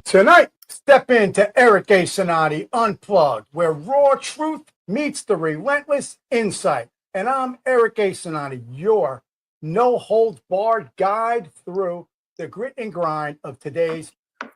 Tonight, step into Eric A. Cinotti Unplugged, where raw truth meets the relentless insight. And I'm Eric A. Cinotti, your no-holds-barred guide through the grit and grind of today's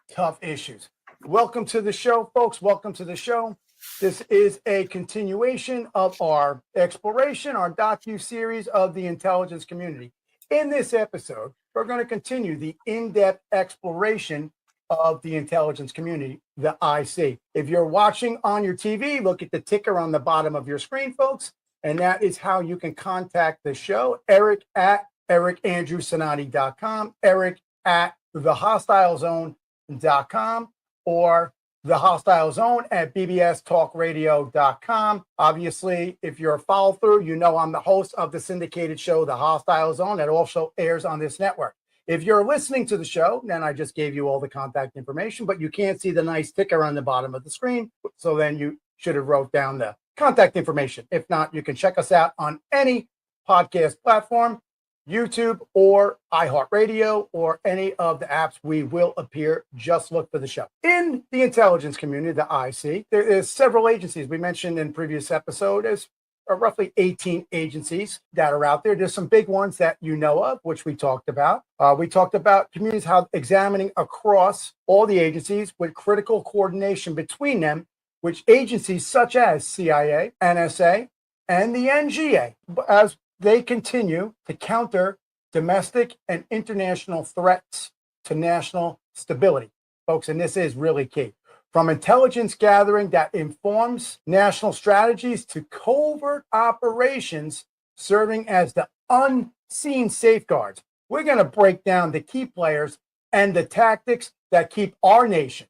tough issues. Welcome to the show, folks. Welcome to the show. This is a continuation of our exploration, our docu-series of the intelligence community. In this episode, we're going to continue the in-depth exploration of the intelligence community, the IC. If you're watching on your TV, look at the ticker on the bottom of your screen, folks, and that is how you can contact the show. Eric at ericandrewcinotti.com, Eric at thehostilezone.com, or the Hostile Zone at bbstalkradio.com. Obviously, if you're a follow through, you know I'm the host of the syndicated show, The Hostile Zone, that also airs on this network. If you're listening to the show, then I just gave you all the contact information, but you can't see the nice ticker on the bottom of the screen. So then you should have wrote down the contact information. If not, you can check us out on any podcast platform, YouTube or iHeartRadio or any of the apps. We will appear. Just look for the show. In the intelligence community, the IC, there is several agencies we mentioned in previous episode as roughly 18 agencies that are out there. There's some big ones that you know of, which we talked about. We talked about communities, how examining across all the agencies with critical coordination between them, which agencies such as CIA, NSA, and the NGA, as they continue to counter domestic and international threats to national stability, folks. And this is really key. From intelligence gathering that informs national strategies to covert operations serving as the unseen safeguards. We're going to break down the key players and the tactics that keep our nation,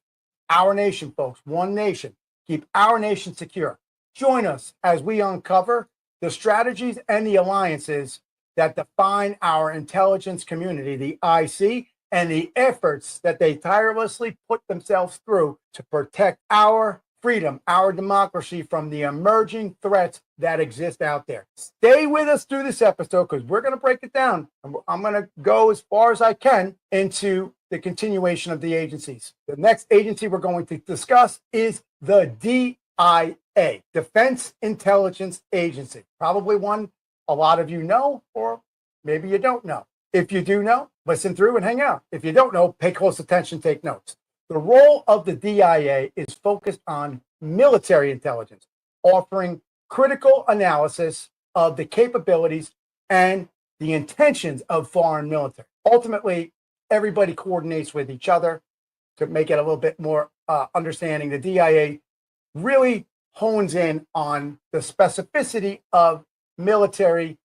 folks, one nation, keep our nation secure. Join us as we uncover the strategies and the alliances that define our intelligence community, the IC, and the efforts that they tirelessly put themselves through to protect our freedom, our democracy from the emerging threats that exist out there. Stay with us through this episode because we're going to break it down. I'm going to go as far as I can into the continuation of the agencies. The next agency we're going to discuss is the DIA, Defense Intelligence Agency. Probably one a lot of you know, or maybe you don't know. If you do know, listen through and hang out. If you don't know, pay close attention, take notes. The role of the DIA is focused on military intelligence, offering critical analysis of the capabilities and the intentions of foreign military. Ultimately, everybody coordinates with each other to make it a little bit more understanding. The DIA really hones in on the specificity of military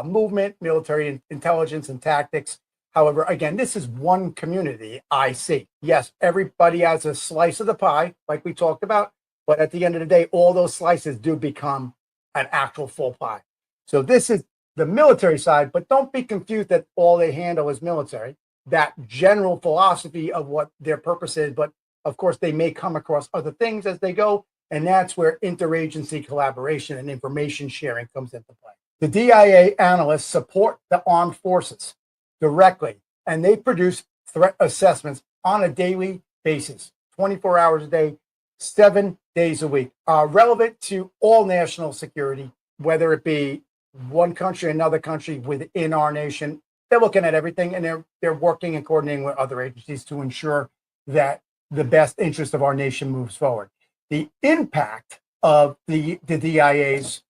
movement, military intelligence and tactics. However, again, this is one community, IC. Yes, everybody has a slice of the pie, like we talked about, but at the end of the day, all those slices do become an actual full pie. So this is the military side, but don't be confused that all they handle is military. That general philosophy of what their purpose is, but of course, they may come across other things as they go, and that's where interagency collaboration and information sharing comes into play. The DIA analysts support the armed forces directly, and they produce threat assessments on a daily basis, 24 hours a day, 7 days a week, relevant to all national security, whether it be one country, another country within our nation. They're looking at everything, and they're working and coordinating with other agencies to ensure that the best interest of our nation moves forward. The impact of the DIA's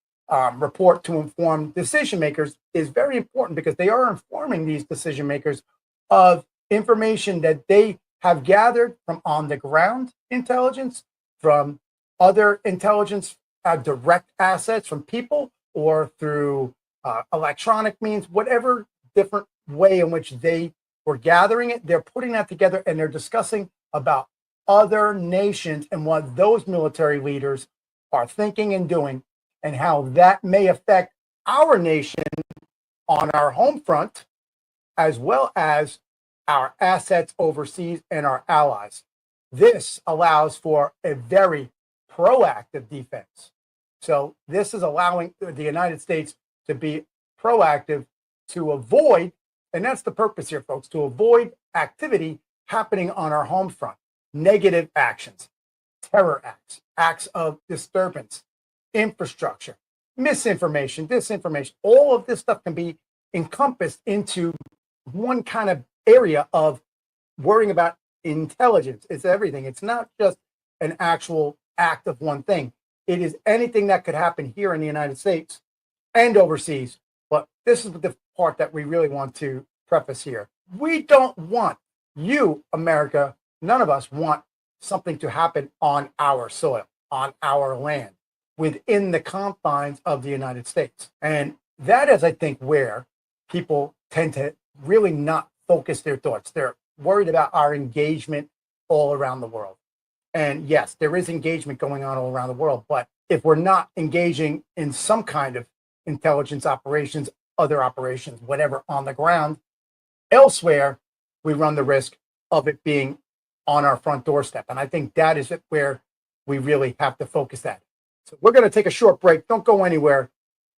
report to inform decision makers is very important because they are informing these decision makers of information that they have gathered from on the ground intelligence, from other intelligence direct assets from people, or through electronic means, whatever different way in which they were gathering it. They're putting that together and they're discussing about other nations and what those military leaders are thinking and doing, and how that may affect our nation on our home front, as well as our assets overseas and our allies. This allows for a very proactive defense. So this is allowing the United States to be proactive to avoid, and that's the purpose here, folks, to avoid activity happening on our home front. negative actions, terror acts, acts of disturbance, infrastructure, misinformation, disinformation. All of this stuff can be encompassed into one kind of area of worrying about intelligence. It's everything. It's not just an actual act of one thing. It is anything that could happen here in the United States and overseas. But this is the part that we really want to preface here. We don't want you, America, none of us want something to happen on our soil, on our land, within the confines of the United States. And that is, I think, where people tend to really not focus their thoughts. They're worried about our engagement all around the world. And yes, there is engagement going on all around the world, but if we're not engaging in some kind of intelligence operations, other operations, whatever on the ground, elsewhere, we run the risk of it being on our front doorstep. And I think that is where we really have to focus that. So we're going to take a short break. Don't go anywhere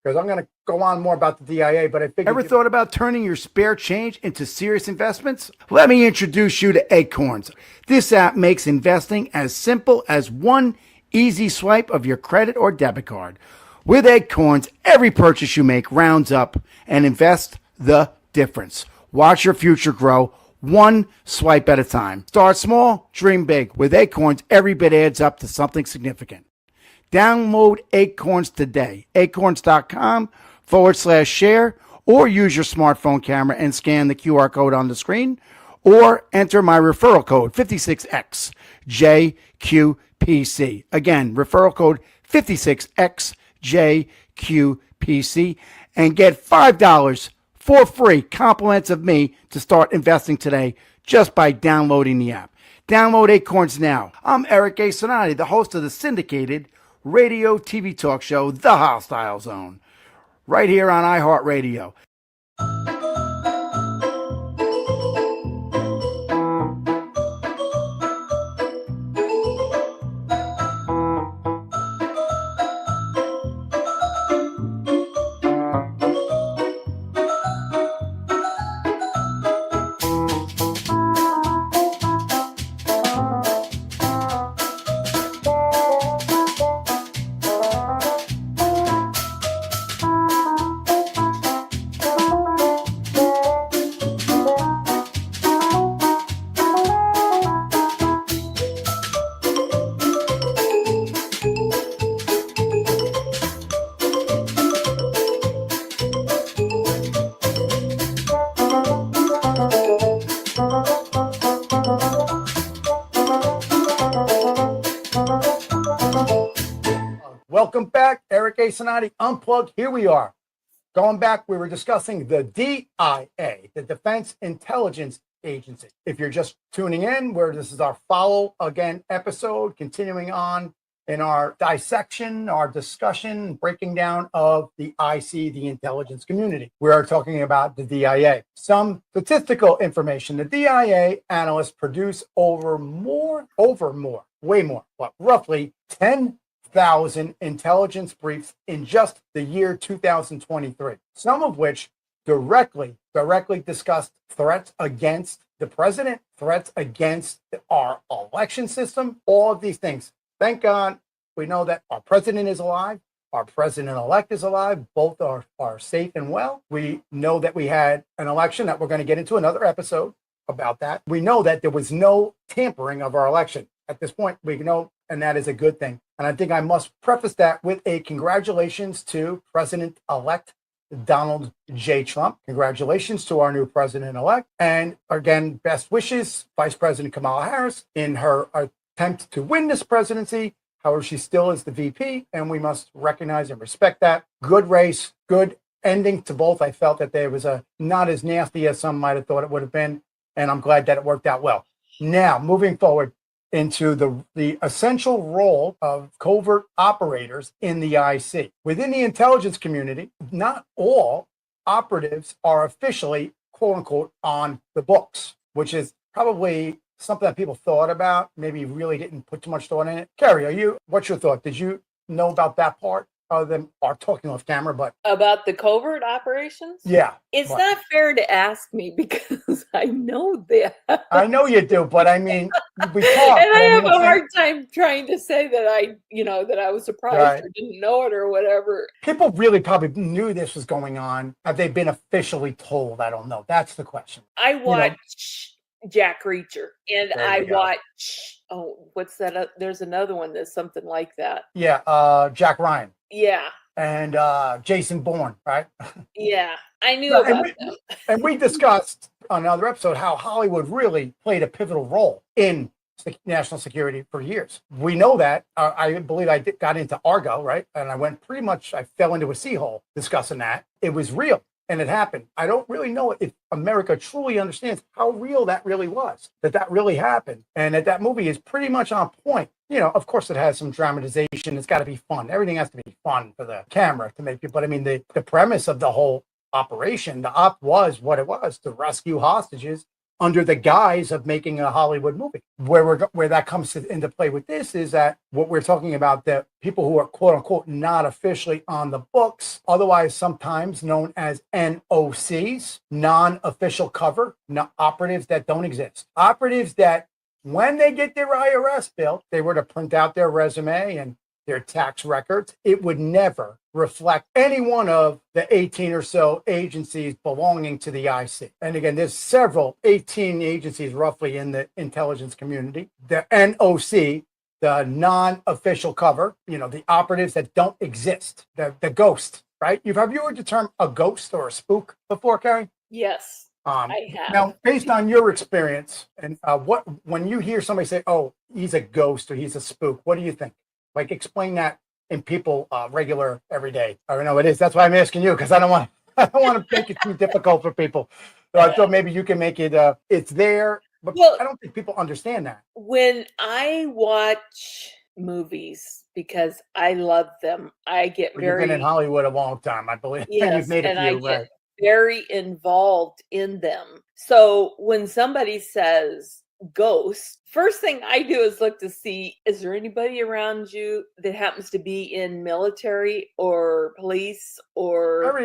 because I'm going to go on more about the DIA, but I figured... Ever thought about turning your spare change into serious investments? Let me introduce you to Acorns. This app makes investing as simple as one easy swipe of your credit or debit card. With Acorns, every purchase you make rounds up and invest the difference. Watch your future grow one swipe at a time. Start small, dream big. With Acorns, every bit adds up to something significant. Download Acorns today. Acorns.com/share, or use your smartphone camera and scan the QR code on the screen, or enter my referral code 56XJQPC. Again, referral code 56XJQPC, and get $5 for free compliments of me to start investing today just by downloading the app. Download Acorns now. I'm Eric A. Cinotti, the host of the syndicated radio TV talk show, The Hostile Zone, right here on iHeartRadio. Welcome back, Eric A. Cinotti Unplugged. Here we are. Going back, we were discussing the DIA, the Defense Intelligence Agency. If you're just tuning in, where this is our follow again episode, continuing on in our dissection, our discussion, breaking down of the IC, the intelligence community. We are talking about the DIA. Some statistical information. The DIA analysts produce way more, but roughly 10,000 intelligence briefs in just the year 2023, some of which directly discussed threats against the president, threats against our election system, all of these things. Thank God we know that our president is alive, our president-elect is alive, both are safe and well. We know that we had an election that we're going to get into another episode about that. We know that there was no tampering of our election. At this point, we know, and that is a good thing. And I think I must preface that with a congratulations to President-elect Donald J. Trump. Congratulations to our new president-elect. And again, best wishes, Vice President Kamala Harris, in her attempt to win this presidency. However, she still is the VP, and we must recognize and respect that. Good race, good ending to both. I felt that there was not as nasty as some might have thought it would have been, and I'm glad that it worked out well. Now, moving forward into the essential role of covert operators in the IC. Within the intelligence community, not all operatives are officially, quote unquote, on the books, which is probably something that people thought about, maybe really didn't put too much thought in it. Carrie, what's your thought? Did you know about that part? other than are talking off camera, but About the covert operations? yeah. It's but- not fair to ask me because I know that. I know you do, but I mean, we talk. And I have mean, a hard time trying to say that that I was surprised Right. or didn't know it or whatever. People really probably knew this was going on. Have they been officially told? I don't know. That's the question. I watch Jack Reacher, and There I you go. watch, what's that? There's another one that's something like that. Yeah, Jack Ryan Yeah, and Jason Bourne, right? yeah. I knew No, about them. And we discussed on another episode how Hollywood really played a pivotal role in national security for years. We know that. I believe I got into Argo, right? And I fell into a seahole discussing that. It was real and it happened. I don't really know if America truly understands how real that really was, that really happened. And that movie is pretty much on point. Of course it has some dramatization. It's got to be fun. Everything has to be fun for the camera to make it. But I mean, the premise of the whole operation, the op was what it was, to rescue hostages under the guise of making a Hollywood movie. Where that comes into play with this is that what we're talking about, that people who are quote unquote not officially on the books, otherwise sometimes known as NOCs, non-official cover, operatives that don't exist. Operatives that when they get their IRS bill, they were to print out their resume and their tax records, it would never reflect any one of the 18 or so agencies belonging to the IC. And again, there's 18 agencies roughly in the intelligence community. The NOC, the non-official cover, the operatives that don't exist, the ghost, right? Have you heard the term a ghost or a spook before, Carrie? Yes, I have. Now, based on your experience, and when you hear somebody say, "Oh, he's a ghost" or "he's a spook," what do you think? Like, explain that in people, regular, every day. I don't know it is. That's why I'm asking you, because I don't want to make it too difficult for people. So I thought maybe you can make it. It's there, but I don't think people understand that. When I watch movies, because I love them, I get You've been in Hollywood a long time, I believe. Yes, and you've made a few, I right? get very involved in them. So when somebody says ghost, first thing I do is look to see, is there anybody around you that happens to be in military or police or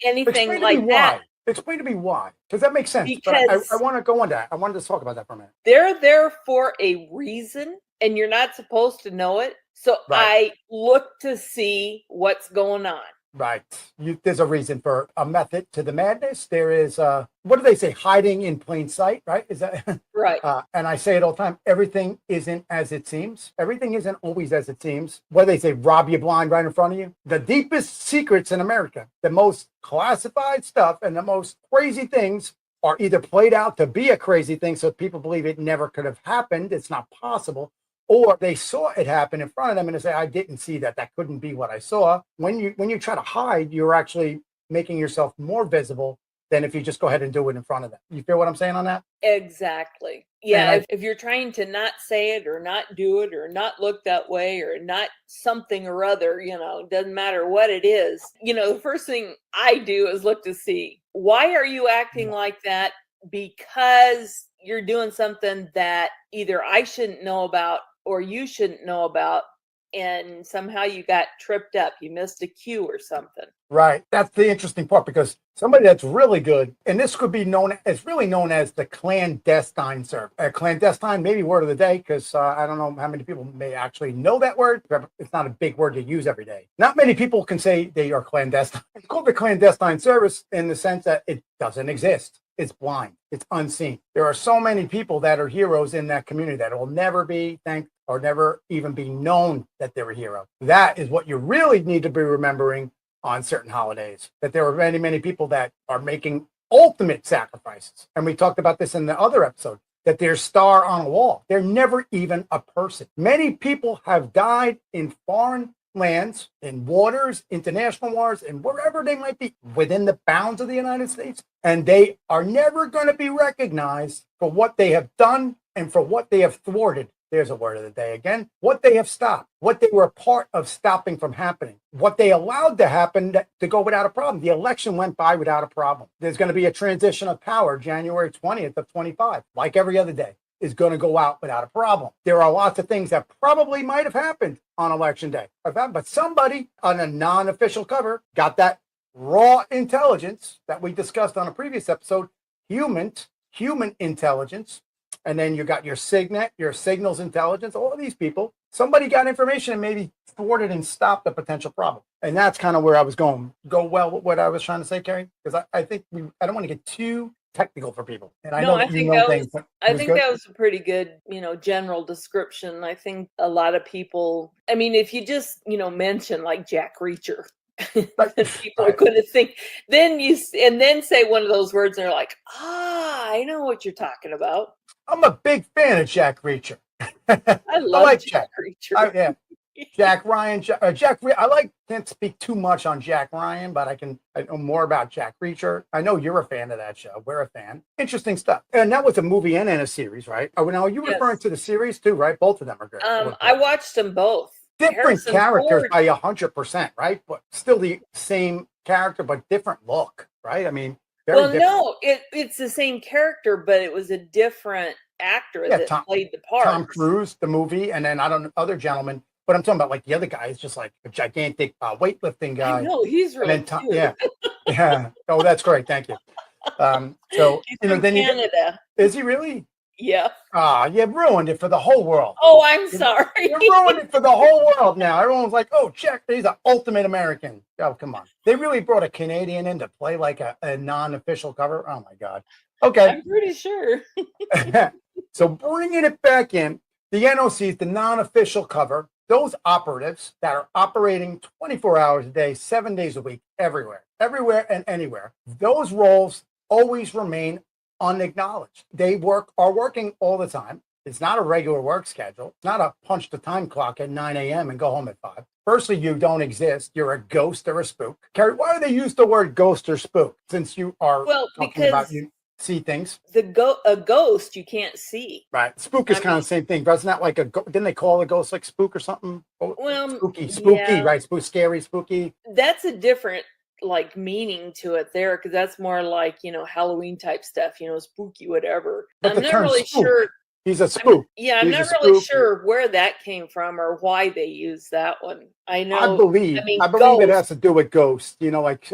anything like that? Explain to me why, because that makes sense. Because but I want to go on that. I wanted to talk about that for a minute. They're there for a reason, and you're not supposed to know it. So I look to see what's going on. Right. There's a reason for a method to the madness. There is, what do they say? Hiding in plain sight, right? Is that right? And I say it all the time. Everything isn't as it seems. Everything isn't always as it seems. What do they say? Rob you blind right in front of you. The deepest secrets in America, the most classified stuff and the most crazy things are either played out to be a crazy thing so people believe it never could have happened. It's not possible. Or they saw it happen in front of them and they say, I didn't see that. That couldn't be what I saw. When you try to hide, you're actually making yourself more visible than if you just go ahead and do it in front of them. You feel what I'm saying on that? Exactly. Yeah. If you're trying to not say it or not do it or not look that way or not something or other, it doesn't matter what it is. The first thing I do is look to see, why are you acting like that? Because you're doing something that either I shouldn't know about or you shouldn't know about, and somehow you got tripped up. You missed a cue or something. Right. That's the interesting part, because somebody that's really good, and this could be known as the clandestine serve. Clandestine, maybe word of the day, because I don't know how many people may actually know that word. It's not a big word to use every day. Not many people can say they are clandestine. It's called the clandestine service in the sense that it doesn't exist. It's blind. It's unseen. There are so many people that are heroes in that community that will never be thanked or never even be known that they're a hero. That is what you really need to be remembering on certain holidays, that there are many, many people that are making ultimate sacrifices. And we talked about this in the other episode, that they're star on a wall. They're never even a person. Many people have died in foreign lands, in waters, international waters, and wherever they might be within the bounds of the United States. And they are never going to be recognized for what they have done and for what they have thwarted. There's a word of the day again. What they have stopped, what they were a part of stopping from happening, what they allowed to happen to go without a problem. The election went by without a problem. There's going to be a transition of power January 20th of 25, like every other day. is going to go out without a problem. There are lots of things that probably might have happened on election day, but somebody on a non-official cover got that raw intelligence that we discussed on a previous episode, human intelligence. And then you got your Signet, your signals intelligence, all of these people. Somebody got information and maybe thwarted and stopped the potential problem. And that's kind of where I was going. Go well with what I was trying to say, Carrie? Because I think I don't want to get too technical for people. And I know that you know things. I think that was a pretty good, general description. I think a lot of people, I mean, if you just, mention like Jack Reacher, people are going to think, then say one of those words and they're like, I know what you're talking about. I'm a big fan of Jack Reacher. I like Jack Reacher. Yeah. Jack Ryan, can't speak too much on Jack Ryan, but I know more about Jack Reacher. I know you're a fan of that show. We're a fan. Interesting stuff. And that was a movie and a series, right? Oh, now are you referring to the series too, right? Both of them are good. I watched them both. Different characters by 100%, right? But still the same character, but different look, right? I mean, no, it's the same character, but it was a different actor that played the part. Tom Cruise, the movie, and then I don't know, other gentlemen. But I'm talking about like the other guy is just like a gigantic weightlifting guy. No, he's really cute. Yeah. Oh, that's great. Thank you. So he's from Canada. Is he really? Yeah. You ruined it for the whole world. Oh, I'm sorry. You ruined it for the whole world now. Everyone's like, oh, check, he's an ultimate American. Oh, come on. They really brought a Canadian in to play like a non-official cover. Oh, my God. Okay. I'm pretty sure. So bringing it back in, the NOCs, the non-official cover, those operatives that are operating 24 hours a day, 7 days a week, everywhere and anywhere, those roles always remain unacknowledged. They are working all the time. It's not a regular work schedule. It's not a punch the time clock at 9 a.m. and go home at 5. Firstly, you don't exist. You're a ghost or a spook. Carrie, why do they use the word ghost or spook? Since you are talking about you see things. A ghost you can't see. Right. Spook is kind of the same thing. Wasn't that like didn't they call a ghost like spook or something? Well, spooky, yeah. Right? Scary, spooky. That's a different meaning to it there, because that's more like Halloween type stuff, spooky, whatever. But I'm not really sure. He's a spook. I'm not really sure where that came from or why they use that one. I believe it has to do with ghosts. Like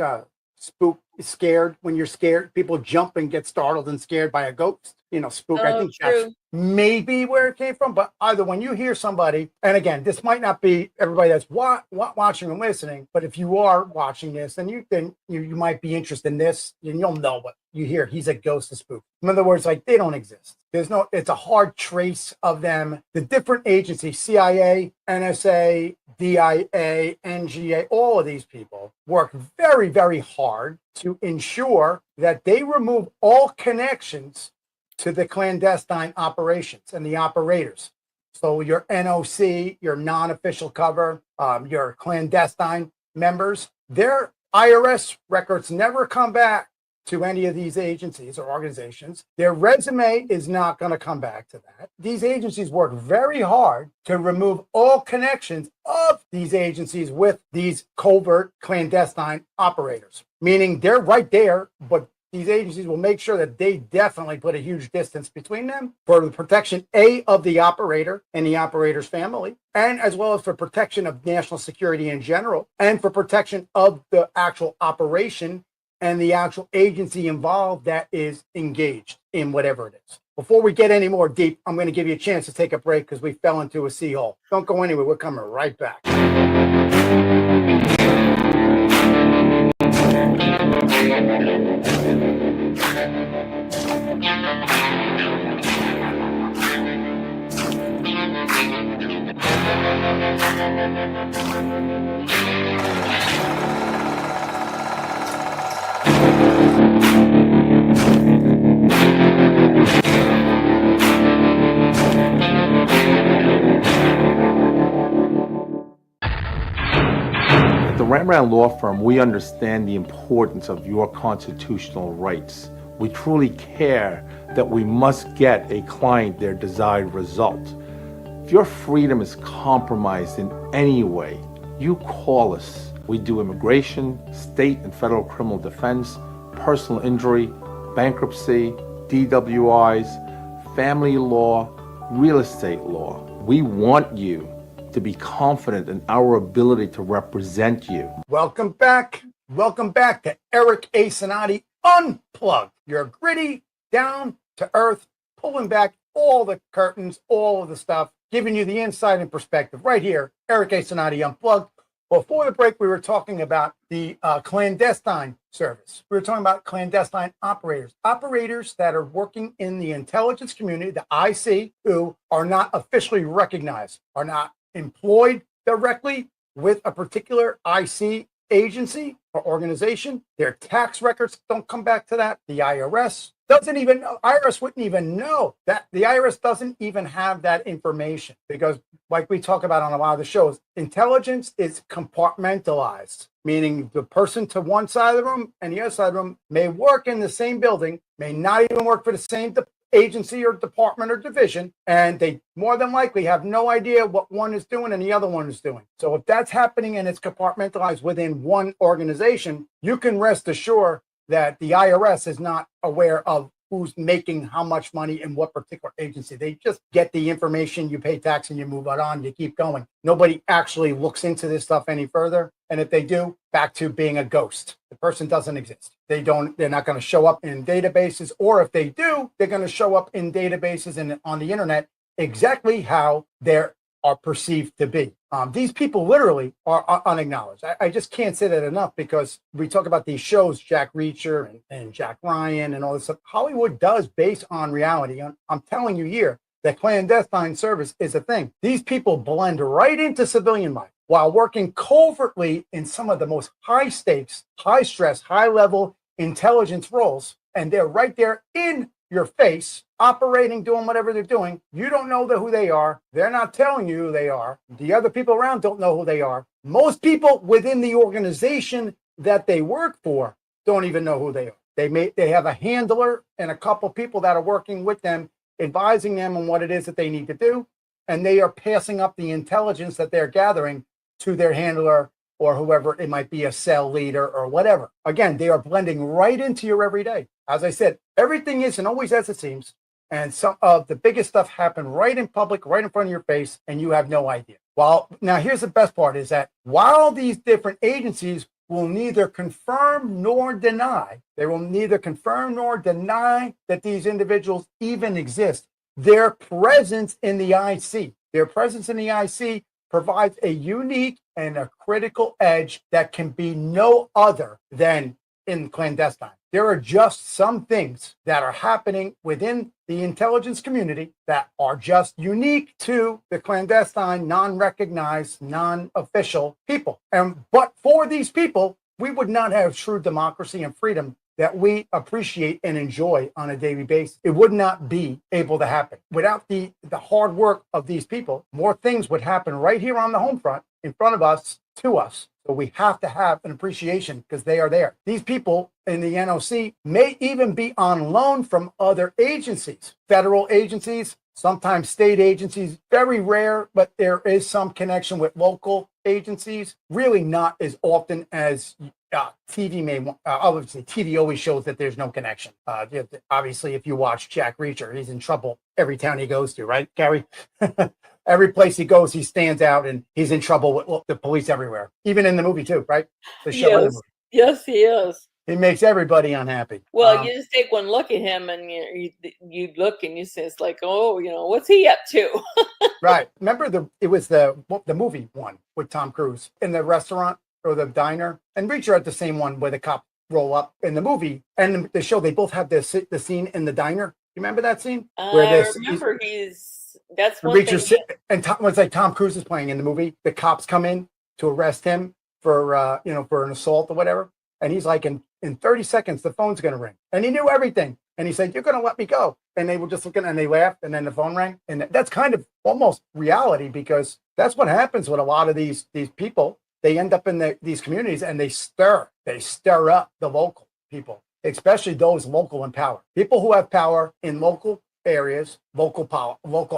spook, scared. When you're scared, people jump and get startled and scared by a ghost. Spook. I think that's maybe where it came from. But either when you hear somebody, and again, this might not be everybody that's watching and listening, but if you are watching this, then you might be interested in this, and you'll know what you hear. He's a ghost, a spook. In other words, like they don't exist. It's a hard trace of them. The different agencies, CIA, NSA, DIA, NGA, all of these people work very, very hard to ensure that they remove all connections to the clandestine operations and the operators. So your NOC, your non-official cover, your clandestine members, their IRS records never come back to any of these agencies or organizations. Their resume is not going to come back to that. These agencies work very hard to remove all connections of these agencies with these covert clandestine operators, meaning they're right there, but these agencies will make sure that they definitely put a huge distance between them for the protection, of the operator and the operator's family, and as well as for protection of national security in general, and for protection of the actual operation and the actual agency involved that is engaged in whatever it is. Before we get any more deep, I'm going to give you a chance to take a break because we fell into a sea hole. Don't go anywhere. We're coming right back. At the Rembrandt Law Firm, we understand the importance of your constitutional rights. We truly care that we must get a client their desired result. If your freedom is compromised in any way, you call us. We do immigration, state and federal criminal defense, personal injury, bankruptcy, DWIs, family law, real estate law. We want you to be confident in our ability to represent you. Welcome back. Welcome back to Eric A. Cinotti Unplugged. Your gritty, down to earth, pulling back all the curtains, all of the stuff, giving you the insight and perspective right here. Eric A. Cinotti Unplugged. Before the break, we were talking about the clandestine service. We were talking about clandestine operators that are working in the intelligence community, the IC, who are not officially recognized, are not employed directly with a particular IC agency or organization. Their tax records don't come back to that. The IRS doesn't even know. IRS wouldn't even know that. The IRS doesn't even have that information because, like we talk about on a lot of the shows, intelligence is compartmentalized, meaning the person to one side of the room and the other side of the room may work in the same building, may not even work for the same agency or department or division, and they more than likely have no idea what one is doing and the other one is doing. So if that's happening and it's compartmentalized within one organization, you can rest assured that the IRS is not aware of who's making how much money in what particular agency. They just get the information, you pay tax and you move it on, you keep going. Nobody actually looks into this stuff any further. And if they do, back to being a ghost. The person doesn't exist. They're not going to show up in databases, or if they do, they're going to show up in databases and on the internet exactly how they are perceived to be. These people literally are unacknowledged. I just can't say that enough because we talk about these shows, Jack Reacher and Jack Ryan and all this stuff. Hollywood does base on reality. I'm telling you here that clandestine service is a thing. These people blend right into civilian life while working covertly in some of the most high stakes, high stress, high level intelligence roles. And they're right there in your face, operating, doing whatever they're doing. You don't know who they are. They're not telling you who they are. The other people around don't know who they are. Most people within the organization that they work for don't even know who they are. They have a handler and a couple people that are working with them, advising them on what it is that they need to do. And they are passing up the intelligence that they're gathering to their handler or whoever it might be, a cell leader or whatever. Again, they are blending right into your everyday. As I said, everything isn't always as it seems. And some of the biggest stuff happen right in public, right in front of your face, and you have no idea. Now here's the best part is that while these different agencies will neither confirm nor deny, they will neither confirm nor deny that these individuals even exist. Their presence in the IC provides a unique and a critical edge that can be no other than in clandestine. There are just some things that are happening within the intelligence community that are just unique to the clandestine, non-recognized, non-official people. But for these people, we would not have true democracy and freedom that we appreciate and enjoy on a daily basis. It would not be able to happen. Without the hard work of these people, more things would happen right here on the home front, in front of us, to us. So we have to have an appreciation because they are there. These people in the NOC may even be on loan from other agencies, federal agencies, sometimes state agencies, very rare, but there is some connection with local agencies, really not as often as TV may want. Obviously, TV always shows that there's no connection. Obviously, if you watch Jack Reacher, he's in trouble every town he goes to, right, Gary? Every place he goes, he stands out and he's in trouble with the police everywhere, even in the movie too, right? The show and the movie. Yes, he is. It makes everybody unhappy. Well, you just take one look at him and you look and you say, it's like, oh, what's he up to? Right. Remember it was the movie one with Tom Cruise in the restaurant or the diner, and Reacher had the same one where the cop roll up in the movie and the show. They both have the scene in the diner. You remember that scene? I remember that's one thing. And it's like Tom Cruise is playing in the movie. The cops come in to arrest him for for an assault or whatever. And he's like, in 30 seconds, the phone's going to ring. And he knew everything. And he said, you're going to let me go. And they were just looking and they laughed. And then the phone rang. And that's kind of almost reality because that's what happens with a lot of these people. They end up in these communities and they stir up the local people, especially those local in power. People who have power in local areas, local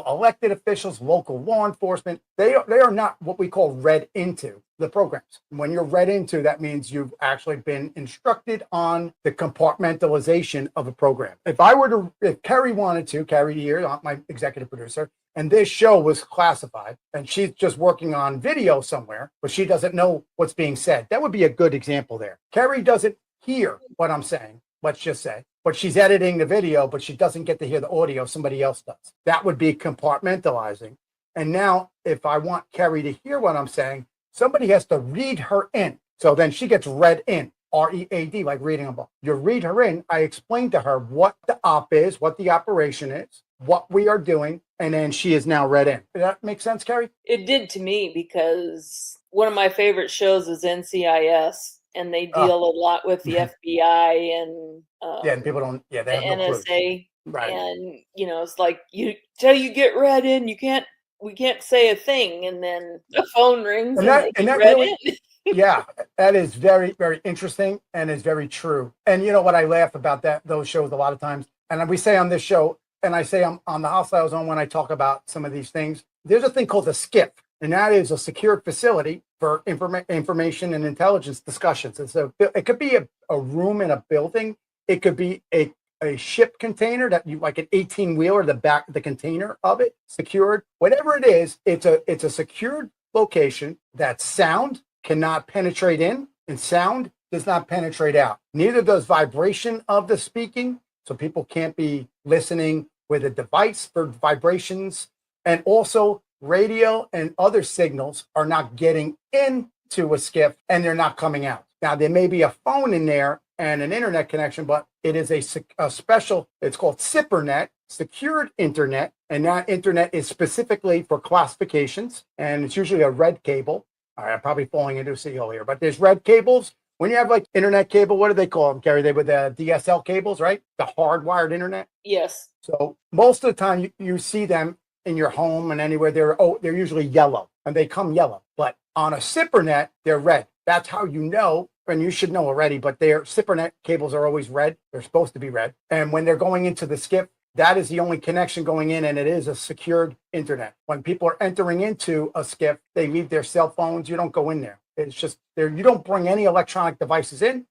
elected officials, local law enforcement, they are not what we call read into the programs. When you're read into, that means you've actually been instructed on the compartmentalization of a program. If Kerry wanted to, Kerry here, my executive producer, and this show was classified and she's just working on video somewhere, but she doesn't know what's being said, that would be a good example there. Kerry doesn't hear what I'm saying, let's just say, but she's editing the video, but she doesn't get to hear the audio, somebody else does. That would be compartmentalizing. And now if I want Kerry to hear what I'm saying, somebody has to read her in. So then she gets read in, READ, like reading a book. You read her in, I explain to her what the op is, what the operation is, what we are doing, and then she is now read in. Does that make sense, Kerry? It did to me, because one of my favorite shows is NCIS, and they deal a lot with the FBI and and people don't, they the have no clue. NSA. Right. And it's like, till you get read in, we can't say a thing, and then the phone rings and they get read in. Yeah, that is very, very interesting and is very true. And you know what, I laugh about those shows a lot of times. And we say on this show, and I say on the Hostile Zone when I talk about some of these things, there's a thing called the SCIF, and that is a secured facility for information and intelligence discussions. And so it could be a room in a building. It could be a ship container that you, like an 18-wheeler, the container of it secured. Whatever it is, it's a secured location that sound cannot penetrate in, and sound does not penetrate out. Neither does vibration of the speaking. So people can't be listening with a device for vibrations. And also radio and other signals are not getting into a SCIF, and they're not coming out. Now, there may be a phone in there and an internet connection, but it is a special, it's called SIPRnet, secured internet. And that internet is specifically for classifications. And it's usually a red cable. All right, I'm probably falling into a sinkhole here, but there's red cables. When you have like internet cable, what do they call them, Carrie? They with the DSL cables, right? The hardwired internet. Yes. So most of the time you see them in your home and anywhere. They're usually yellow, and they come yellow. But on a SIPRnet, they're red. That's how you know, and you should know already, but their SIPRnet cables are always red. They're supposed to be red. And when they're going into the SCIF, that is the only connection going in, and it is a secured internet. When people are entering into a SCIF, they leave their cell phones. You don't go in there. It's just there. You don't bring any electronic devices in.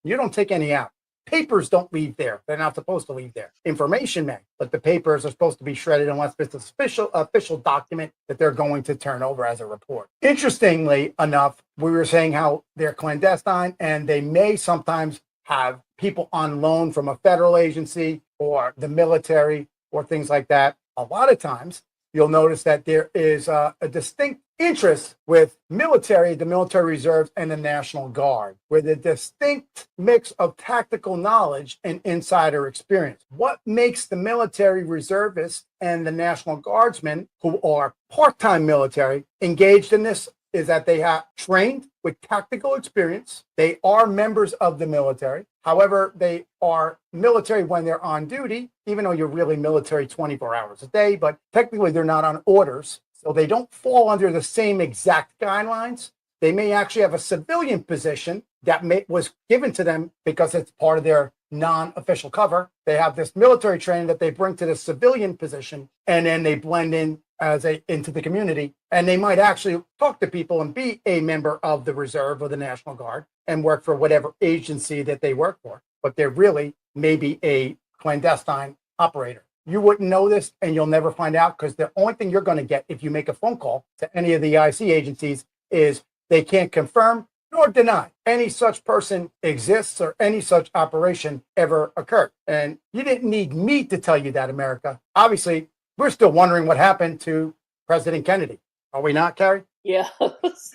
You don't take any out. Papers don't leave there. They're not supposed to leave there. Information may, but the papers are supposed to be shredded unless it's an official document that they're going to turn over as a report. Interestingly enough, we were saying how they're clandestine, and they may sometimes have people on loan from a federal agency or the military or things like that. A lot of times you'll notice that there is a distinct interest with the military reserves, and the National Guard, with a distinct mix of tactical knowledge and insider experience. What makes the military reservists and the National Guardsmen, who are part-time military, engaged in this is that they have trained with tactical experience. They are members of the military. However, they are military when they're on duty, even though you're really military 24 hours a day, but technically they're not on orders. So they don't fall under the same exact guidelines. They may actually have a civilian position that was given to them because it's part of their non-official cover. They have this military training that they bring to the civilian position, and then they blend in into the community. And they might actually talk to people and be a member of the reserve or the National Guard and work for whatever agency that they work for. But they're really maybe a clandestine operator. You wouldn't know this, and you'll never find out, because the only thing you're going to get if you make a phone call to any of the IC agencies is they can't confirm nor deny any such person exists or any such operation ever occurred. And you didn't need me to tell you that, America. Obviously, we're still wondering what happened to President Kennedy. Are we not, Carrie? Yeah.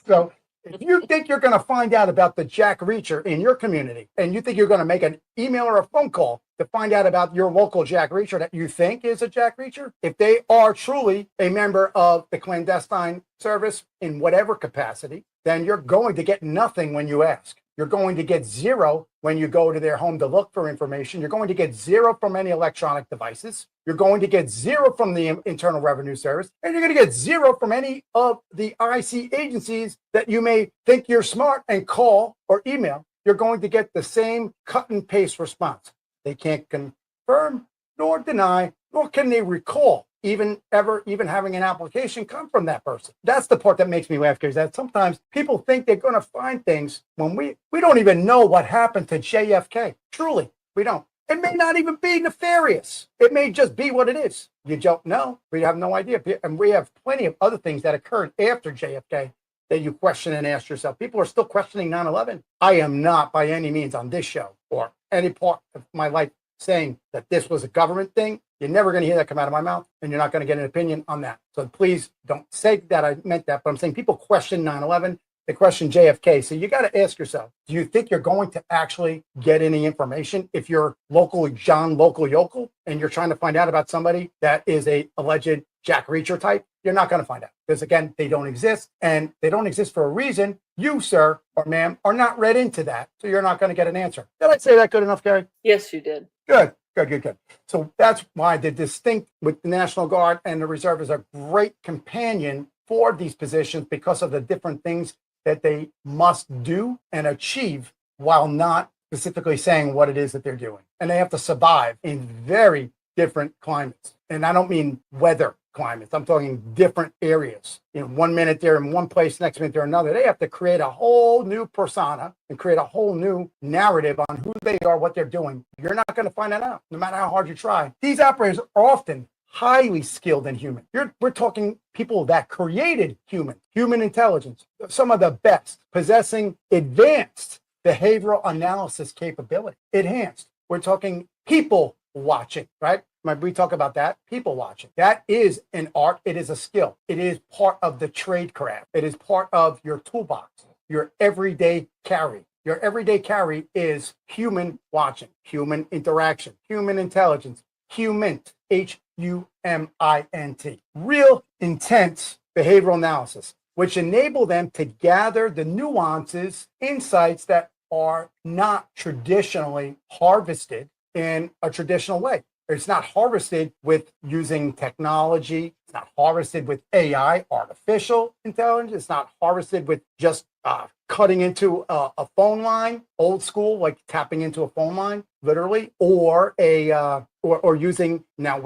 So if you think you're going to find out about the Jack Reacher in your community, and you think you're going to make an email or a phone call to find out about your local Jack Reacher that you think is a Jack Reacher, if they are truly a member of the clandestine service in whatever capacity, then you're going to get nothing when you ask. You're going to get zero when you go to their home to look for information. You're going to get zero from any electronic devices. You're going to get zero from the Internal Revenue Service. And you're going to get zero from any of the IC agencies that you may think you're smart and call or email. You're going to get the same cut and paste response. They can't confirm nor deny nor can they recall even having an application come from that person. That's the part that makes me laugh, because that sometimes people think they're going to find things when we don't even know what happened to JFK. Truly, we don't. It may not even be nefarious. It may just be what it is. You don't know. We have no idea. And we have plenty of other things that occurred after JFK that you question and ask yourself. People are still questioning 9/11. I am not by any means on this show or any part of my life saying that this was a government thing. You're never going to hear that come out of my mouth, and you're not going to get an opinion on that. So please don't say that I meant that, but I'm saying people question 9/11. They question JFK. So you got to ask yourself, do you think you're going to actually get any information if you're local yokel and you're trying to find out about somebody that is a alleged Jack Reacher type? You're not going to find out, because again, they don't exist, and they don't exist for a reason. You, sir or ma'am, are not read into that, so you're not going to get an answer. Did I say that good enough, Gary? Yes, you did. Good. So that's why the distinct with the National Guard and the Reserve is a great companion for these positions, because of the different things that they must do and achieve while not specifically saying what it is that they're doing. And they have to survive in very different climates. And I don't mean weather climates. I'm talking different areas. 1 minute they're in one place, next minute they're another. They have to create a whole new persona and create a whole new narrative on who they are, what they're doing. You're not going to find that out, no matter how hard you try. These operators are often highly skilled and human. We're talking people that created human intelligence, some of the best, possessing advanced behavioral analysis capability. Enhanced. We're talking people watching, right? We talk about that, people watching. That is an art. It is a skill. It is part of the trade craft. It is part of your toolbox, your everyday carry. Your everyday carry is human watching, human interaction, human intelligence, humint, HUMINT. Real intense behavioral analysis, which enable them to gather the nuances, insights that are not traditionally harvested in a traditional way. It's not harvested with using technology. It's not harvested with AI, artificial intelligence. It's not harvested with just cutting into a phone line, old school, like tapping into a phone line, literally, or or using now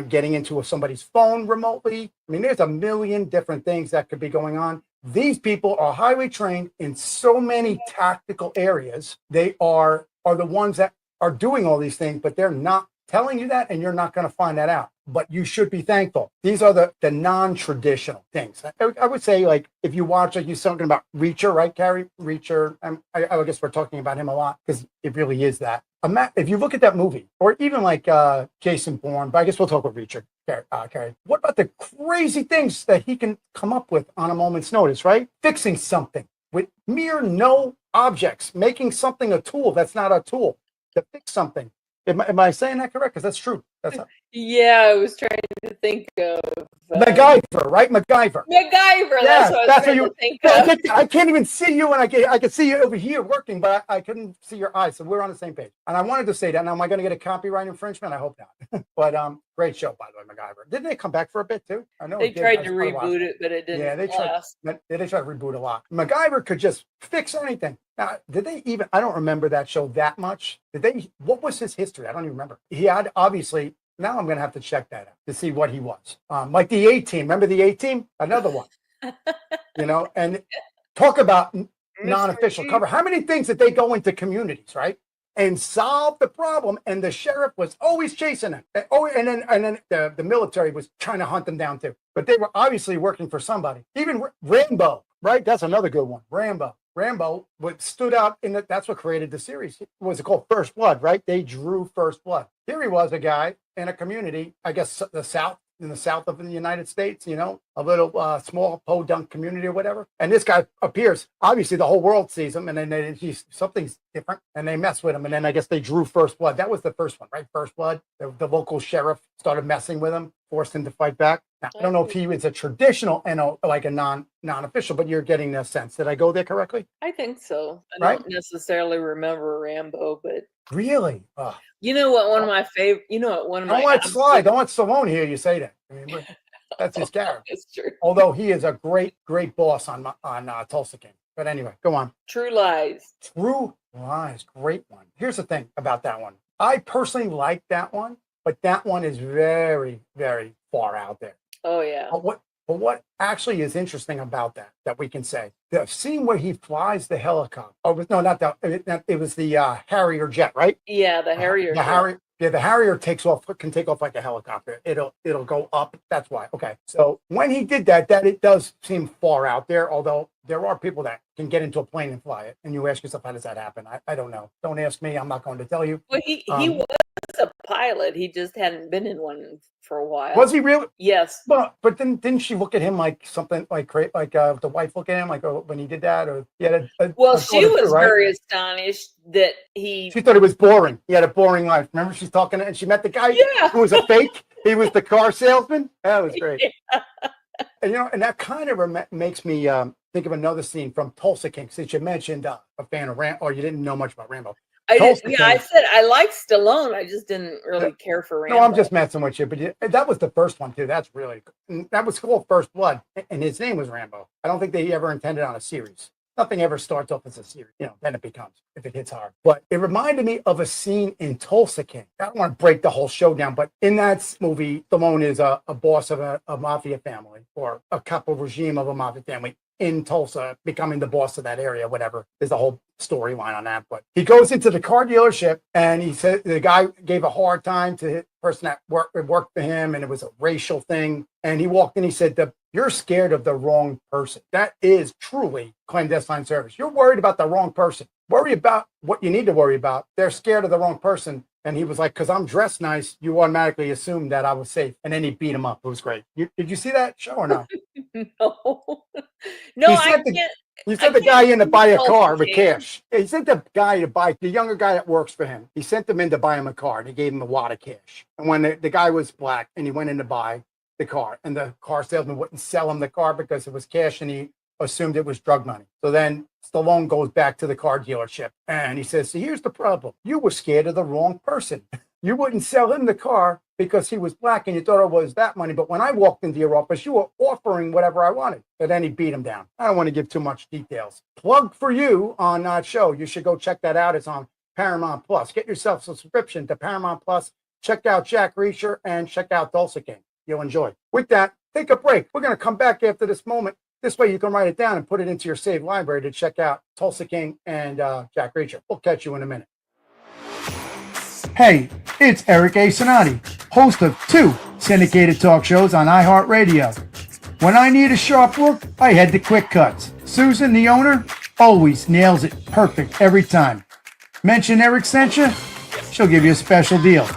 getting into somebody's phone remotely. I mean, there's a million different things that could be going on. These people are highly trained in so many tactical areas. They are the ones that are doing all these things, but they're not telling you that, and you're not going to find that out. But you should be thankful. These are the non-traditional things. I would say, like, if you watch, like you're talking about Reacher, right, Carrie? Reacher, I guess we're talking about him a lot because it really is that. If you look at that movie, or even like Jason Bourne, but I guess we'll talk about Reacher, Carrie. What about the crazy things that he can come up with on a moment's notice, right? Fixing something with mere no objects, making something a tool that's not a tool to fix something. Am I saying that correct? Because that's true. Yeah, I was trying to think of MacGyver, right? MacGyver. MacGyver. Yeah, that's what I was trying to think of. I can't even see you, and I can see you over here working, but I couldn't see your eyes. So we're on the same page. And I wanted to say that. Now, am I going to get a copyright infringement? I hope not. But great show, by the way, MacGyver. Didn't they come back for a bit too? I know they tried to reboot it, but it didn't. Yeah, they tried to reboot a lot. MacGyver could just fix anything. Now, did they even? I don't remember that show that much. What was his history? I don't even remember. He had obviously. Now I'm going to have to check that out to see what he was. Like the A-Team. Remember the A-Team? Another one. And talk about non-official cover. How many things did they go into communities, right? And solve the problem, and the sheriff was always chasing them. And then the military was trying to hunt them down too. But they were obviously working for somebody. Even Rambo, right? That's another good one. Rambo stood out that's what created the series. What was it called? First Blood, right? They drew First Blood. Here he was, a guy in a community, I guess in the south of the United States, a little small podunk community or whatever. And this guy appears. Obviously, the whole world sees him, and then something's different, and they mess with him. And then I guess they drew First Blood. That was the first one, right? First Blood. The local sheriff started messing with him, forced him to fight back. Now, I don't know if he was a traditional and like a non-official, but you're getting the sense. Did I go there correctly? I think so. I don't necessarily remember Rambo, but really, you know what? One of my favorite. You know what? One of my. Don't let Stallone hear you say that. I mean, that's his character. It's true. Although he is a great boss on Tulsa King. But anyway, go on. True Lies. True Lies, great one. Here's the thing about that one. I personally like that one but that one is very, very far out there. Oh yeah. But what actually is interesting about that we can say, the scene where he flies the helicopter. Oh, no, not that. It was the Harrier jet, right? Yeah, the Harrier. The Harrier. Yeah, the Harrier can take off like a helicopter. It'll go up. That's why. Okay. So when he did that it does seem far out there, although there are people that can get into a plane and fly it. And you ask yourself, how does that happen? I don't know. Don't ask me. I'm not going to tell you. Well, he was a pilot. He just hadn't been in one for a while. Was he really? Yes. But then didn't she look at him like something like the wife look at him like when he did that, or he had she was very astonished that she thought it was boring. He had a boring life. Remember, she's talking and she met the guy who was a fake. He was the car salesman. That was great. Yeah. And and that kind of makes me think of another scene from Tulsa King, since you mentioned a fan of Rambo, or you didn't know much about Rambo. I said I liked Stallone. I just didn't really care for Rambo. No, I'm just messing with you. But that was the first one too. That's really that was called First Blood, and his name was Rambo. I don't think they ever intended on a series. Nothing ever starts off as a series. Then it becomes, if it hits hard. But it reminded me of a scene in Tulsa King. I don't want to break the whole show down, but in that movie, Stallone is a boss of a mafia family, or a capo regime of a mafia family in Tulsa, becoming the boss of that area, whatever. There's a whole storyline on that. But he goes into the car dealership, and he said the guy gave a hard time to the person that worked for him, and it was a racial thing. And he walked in, he said, you're scared of the wrong person. That is truly clandestine service. You're worried about the wrong person. Worry about what you need to worry about. They're scared of the wrong person. And he was like, because I'm dressed nice, you automatically assume that I was safe. And then he beat him up. It was great. Did you see that show or no? No, I can't. He sent the guy in to buy a car with cash. He sent the guy to buy, the younger guy that works for him. He sent him in to buy him a car. And he gave him a wad of cash. And when the guy was black and he went in to buy the car, and the car salesman wouldn't sell him the car because it was cash, and he assumed it was drug money. So then Stallone goes back to the car dealership and he says, see, here's the problem. You were scared of the wrong person. You wouldn't sell him the car because he was black and you thought it was that money. But when I walked into your office, you were offering whatever I wanted. But then he beat him down. I don't want to give too much details. Plug for you on that show. You should go check that out. It's on Paramount Plus. Get yourself a subscription to Paramount Plus. Check out Jack Reacher and check out Tulsa King. You'll enjoy. With that, take a break. We're going to come back after this moment. This way you can write it down and put it into your saved library to check out Tulsa King and Jack Reacher. We'll catch you in a minute. Hey, it's Eric A. Cinotti, host of 2 syndicated talk shows on iHeartRadio. When I need a sharp look, I head to Quick Cuts. Susan, the owner, always nails it perfect every time. Mention Eric sent you, she'll give you a special deal.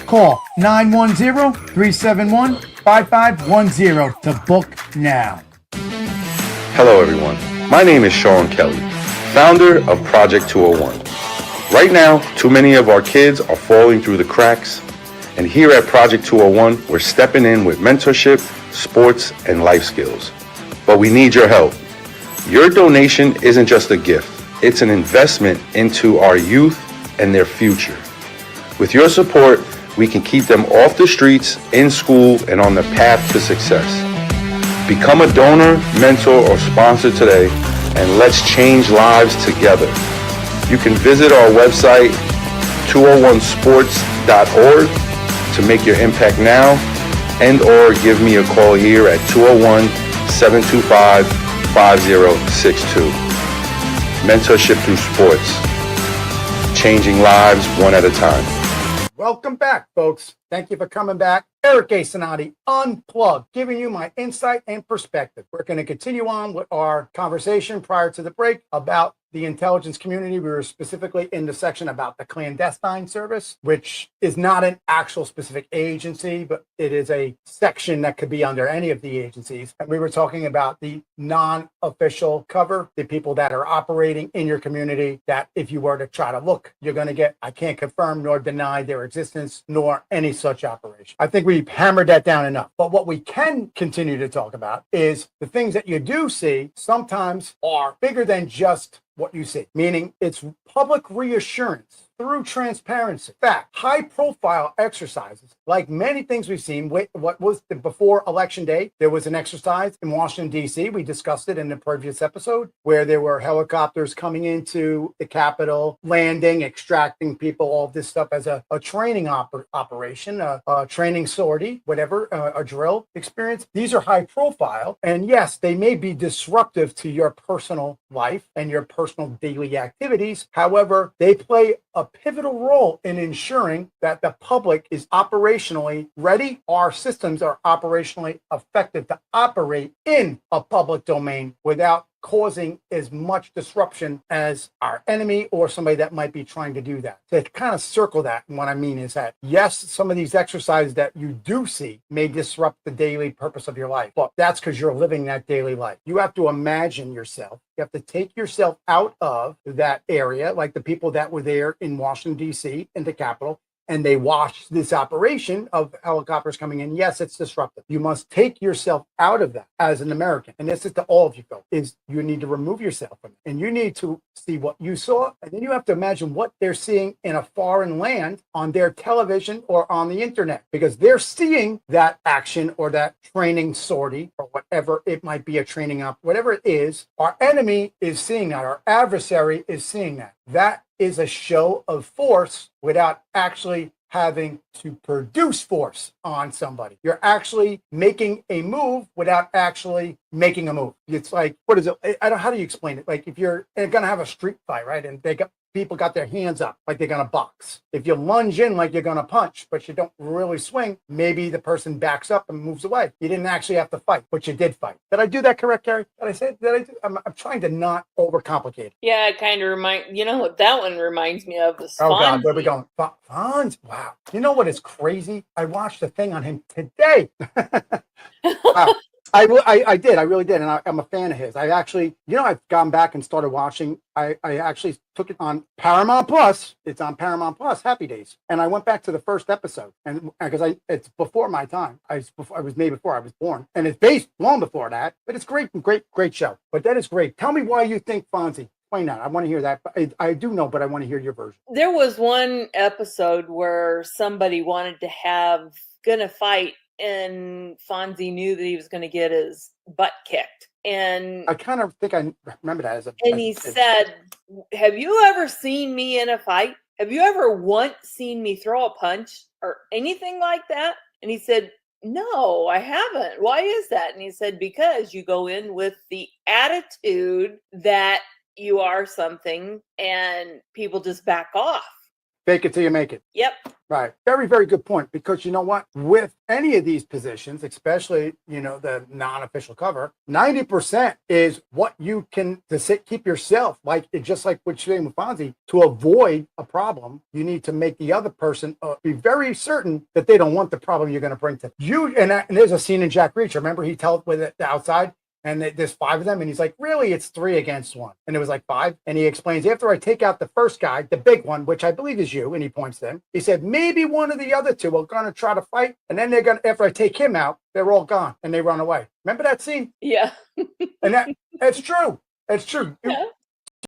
Call 910-371-5510 to book now. Hello everyone, my name is Sean Kelly, founder of Project 201. Right now, too many of our kids are falling through the cracks, and here at Project 201, we're stepping in with mentorship, sports, and life skills. But we need your help. Your donation isn't just a gift, it's an investment into our youth and their future. With your support, we can keep them off the streets, in school, and on the path to success. Become a donor, mentor, or sponsor today, and let's change lives together. You can visit our website, 201sports.org, to make your impact now, and or give me a call here at 201-725-5062. Mentorship through sports. Changing lives one at a time. Welcome back, folks. Thank you for coming back. Eric A. Cinotti Unplugged, giving you my insight and perspective. We're going to continue on with our conversation prior to the break about the intelligence community. We were specifically in the section about the clandestine service, which is not an actual specific agency, but it is a section that could be under any of the agencies. And we were talking about the non-official cover, the people that are operating in your community, that if you were to try to look, you're going to get, I can't confirm nor deny their existence, nor any such operation. I think we've hammered that down enough. But what we can continue to talk about is the things that you do see sometimes are bigger than just what you see, meaning it's public reassurance through transparency. Fact, high profile exercises, like many things we've seen. What was before election day? There was an exercise in Washington, D.C. We discussed it in the previous episode where there were helicopters coming into the Capitol, landing, extracting people, all this stuff as a training operation, a training sortie, whatever, a drill experience. These are high profile. And yes, they may be disruptive to your personal life and your personal daily activities. However, they play a pivotal role in ensuring that the public is operationally ready. Our systems are operationally effective to operate in a public domain without causing as much disruption as our enemy or somebody that might be trying to do that. To kind of circle that, and what I mean is that, yes, some of these exercises that you do see may disrupt the daily purpose of your life, but that's because you're living that daily life. You have to imagine yourself. You have to take yourself out of that area, like the people that were there in Washington, D.C., in the Capitol, and they watched this operation of helicopters coming in. Yes, it's disruptive. You must take yourself out of that as an American. And this is to all of you folks, is you need to remove yourself from it. And you need to see what you saw. And then you have to imagine what they're seeing in a foreign land on their television or on the internet, because they're seeing that action or that training sortie or whatever it might be, a training up, whatever it is. Our enemy is seeing that. Our adversary is seeing that. That is a show of force without actually having to produce force on somebody. You're actually making a move without actually making a move. It's like, what is it? How do you explain it? Like if you're going to have a street fight, right? And people got their hands up like they're going to box. If you lunge in like you're going to punch, but you don't really swing, maybe the person backs up and moves away. You didn't actually have to fight, but you did fight. Did I do that correct, Carrie? Did I say that? I'm trying to not overcomplicate it. Yeah, it kind of what that one reminds me of is Oh God, Fonzie. where are we going? Fonz? Wow. You know what is crazy? I watched a thing on him today. Wow. I did. I really did. And I'm a fan of his. I actually, I've gone back and started watching. I actually took it on Paramount Plus. It's on Paramount Plus, Happy Days. And I went back to the first episode. And because it's before my time. I was made before I was born. And it's based long before that. But it's great show. But that is great. Tell me why you think Fonzie. Explain that. I want to hear that. I do know, but I want to hear your version. There was one episode where somebody wanted to gonna fight, and Fonzie knew that he was going to get his butt kicked. And I kind of think I remember that he said, "Have you ever seen me in a fight? Have you ever once seen me throw a punch or anything like that?" And he said, "No, I haven't. Why is that?" And he said, "Because you go in with the attitude that you are something and people just back off. Fake it till you make it." Yep. Right. Very, very good point. Because you know what? With any of these positions, especially, the non-official cover, 90% is what you can keep yourself, just like what you're saying with Fonzie, to avoid a problem. You need to make the other person be very certain that they don't want the problem you're going to bring to you. And there's a scene in Jack Reacher. Remember he told with the outside? And there's 5 of them. And he's like, really, it's 3 against 1. And it was like 5. And he explains, after I take out the first guy, the big one, which I believe is you, and he points to him, he said, maybe one of the other 2 are going to try to fight. And then after I take him out, they're all gone and they run away. Remember that scene? Yeah. And it's true. It's true. Yeah.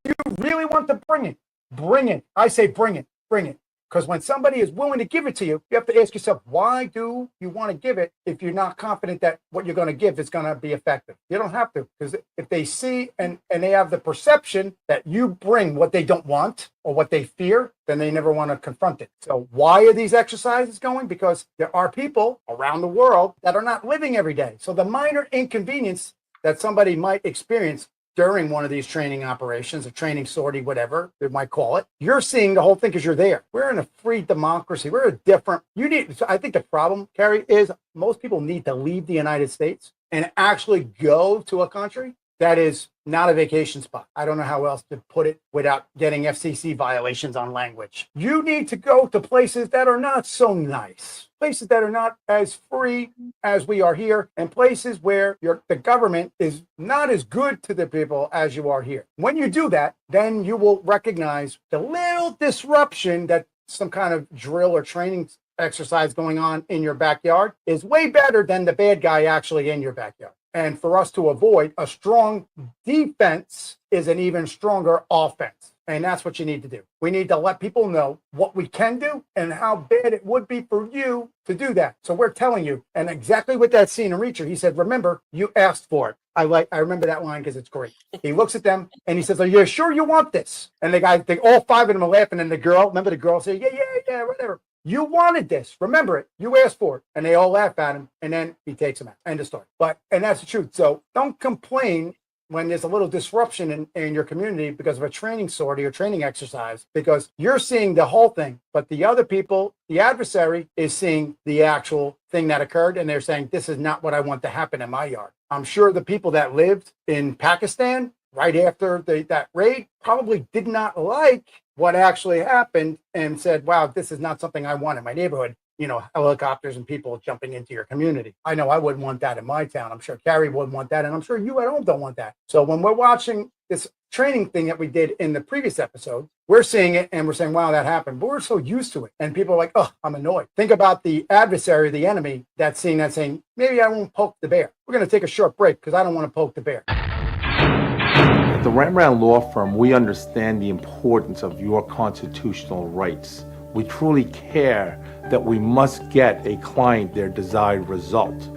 You really want to bring it. Bring it. I say bring it. Bring it. Because when somebody is willing to give it to you, you have to ask yourself, why do you want to give it if you're not confident that what you're going to give is going to be effective? You don't have to. Because if they see and they have the perception that you bring what they don't want or what they fear, then they never want to confront it. So why are these exercises going? Because there are people around the world that are not living every day. So the minor inconvenience that somebody might experience during one of these training operations, a training sortie, whatever they might call it, you're seeing the whole thing because you're there. We're in a free democracy. We're a different, I think the problem, Carrie, is most people need to leave the United States and actually go to a country that is not a vacation spot. I don't know how else to put it without getting FCC violations on language. You need to go to places that are not so nice, places that are not as free as we are here, and places where the government is not as good to the people as you are here. When you do that, then you will recognize the little disruption that some kind of drill or training exercise going on in your backyard is way better than the bad guy actually in your backyard. And for us to avoid, a strong defense is an even stronger offense. And that's what you need to do. We need to let people know what we can do and how bad it would be for you to do that. So we're telling you, and exactly with that scene in Reacher, he said, remember, you asked for it. I remember that line because it's great. He looks at them and he says, are you sure you want this? And the guy, all five of them are laughing. And the girl, remember the girl said, yeah, whatever. You wanted this. Remember it. You asked for it. And they all laugh at him. And then he takes them out. End of story. And that's the truth. So don't complain when there's a little disruption in your community because of a training sortie or training exercise, because you're seeing the whole thing, but the other people, the adversary, is seeing the actual thing that occurred, and they're saying, this is not what I want to happen in my yard. I'm sure the people that lived in Pakistan right after that raid probably did not like what actually happened and said, wow, this is not something I want in my neighborhood. You know, helicopters and people jumping into your community. I know I wouldn't want that in my town. I'm sure Carrie wouldn't want that. And I'm sure you at home don't want that. So when we're watching this training thing that we did in the previous episode, we're seeing it and we're saying, wow, that happened. But we're so used to it. And people are like, oh, I'm annoyed. Think about the adversary, the enemy, that's seeing that saying, maybe I won't poke the bear. We're going to take a short break because I don't want to poke the bear. At the Rembrandt Law Firm, we understand the importance of your constitutional rights. We truly care that we must get a client their desired result.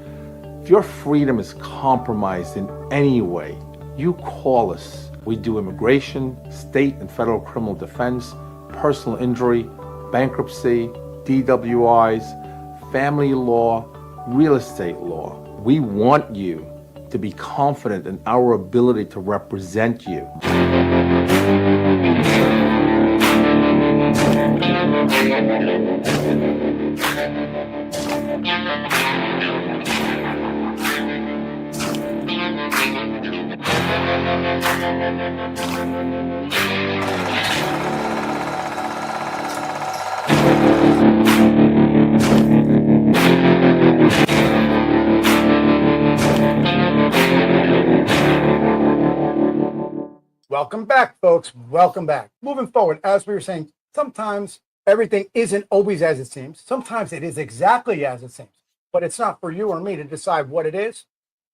If your freedom is compromised in any way, you call us. We do immigration, state and federal criminal defense, personal injury, bankruptcy, DWIs, family law, real estate law. We want you to be confident in our ability to represent you. Welcome back, folks. Welcome back. Moving forward, as we were saying, sometimes everything isn't always as it seems. Sometimes it is exactly as it seems. But it's not for you or me to decide what it is,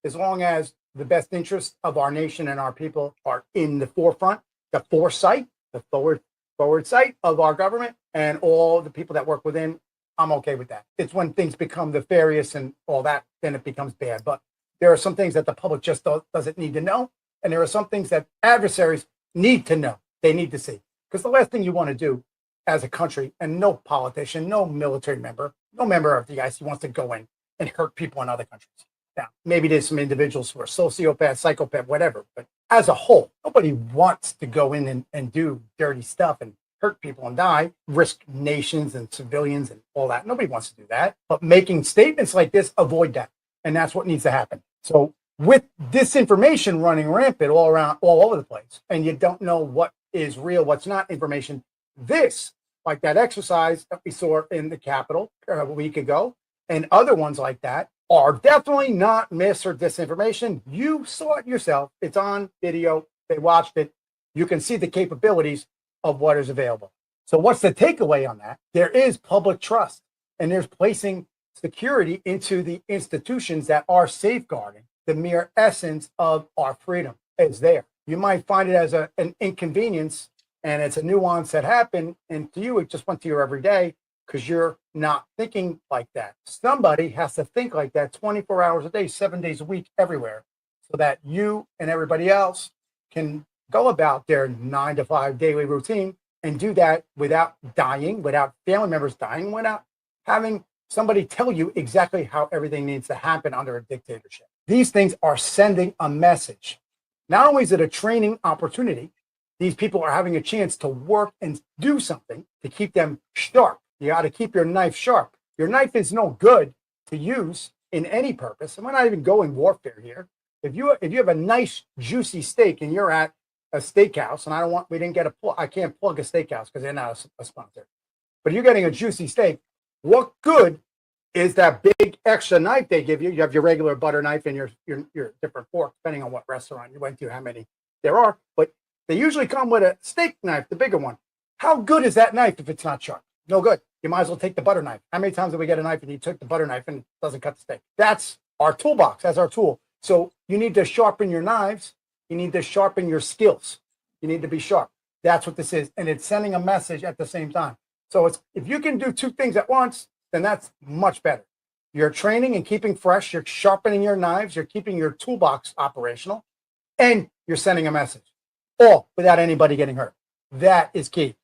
as long as the best interests of our nation and our people are in the forefront, the foresight, the forward sight of our government and all the people that work within. I'm okay with that. It's when things become nefarious and all that, then it becomes bad. But there are some things that the public just doesn't need to know. And there are some things that adversaries need to know. They need to see. Because the last thing you want to do as a country, and no politician, no military member, no member of the IC wants to go in and hurt people in other countries. Now, maybe there's some individuals who are sociopaths, psychopath, whatever. But as a whole, nobody wants to go in and do dirty stuff and hurt people and die, risk nations and civilians and all that. Nobody wants to do that. But making statements like this, avoid that. And that's what needs to happen. So with disinformation running rampant all over the place, and you don't know what is real, what's not information, this, like that exercise that we saw in the Capitol a week ago, and other ones like that, are definitely not mis or disinformation. You saw it yourself. It's on video. They watched it. You can see the capabilities of what is available. So what's the takeaway on that? There is public trust, and there's placing security into the institutions that are safeguarding the mere essence of our freedom is there. You might find it as an inconvenience, and it's a nuance that happened, and to you, it just went to your everyday because you're not thinking like that. Somebody has to think like that 24 hours a day, 7 days a week, everywhere, so that you and everybody else can go about their 9 to 5 daily routine and do that without dying, without family members dying, without having somebody tell you exactly how everything needs to happen under a dictatorship. These things are sending a message. Not only is it a training opportunity, these people are having a chance to work and do something to keep them sharp. You got to keep your knife sharp. Your knife is no good to use in any purpose. And we're not even going warfare here. If you have a nice juicy steak and you're at a steakhouse, and I can't plug a steakhouse because they're not a sponsor. But you're getting a juicy steak. What good is that big extra knife they give you? You have your regular butter knife and your different fork, depending on what restaurant you went to, how many there are. But they usually come with a steak knife, the bigger one. How good is that knife if it's not sharp? No good. You might as well take the butter knife. How many times did we get a knife and you took the butter knife and it doesn't cut the steak? That's our toolbox. That's our tool. So you need to sharpen your knives. You need to sharpen your skills. You need to be sharp. That's what this is. And it's sending a message at the same time. So it's, if you can do two things at once, then that's much better. You're training and keeping fresh. You're sharpening your knives. You're keeping your toolbox operational, and you're sending a message, all without anybody getting hurt. That is key.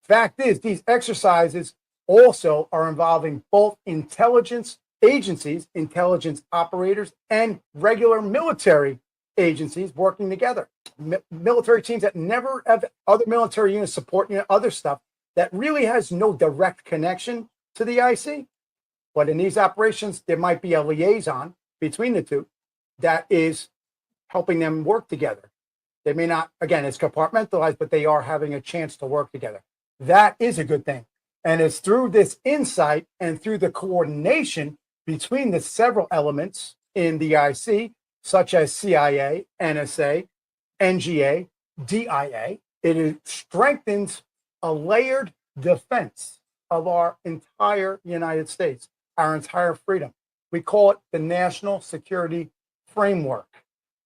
Fact is, these exercises also are involving both intelligence agencies, intelligence operators, and regular military agencies working together. Military teams that never have other military units supporting other stuff that really has no direct connection to the IC. But in these operations, there might be a liaison between the two that is helping them work together. They may not, again, it's compartmentalized, but they are having a chance to work together. That is a good thing. And it's through this insight and through the coordination between the several elements in the IC, such as CIA, NSA, NGA, DIA, it strengthens a layered defense of our entire United States, our entire freedom. We call it the national security framework,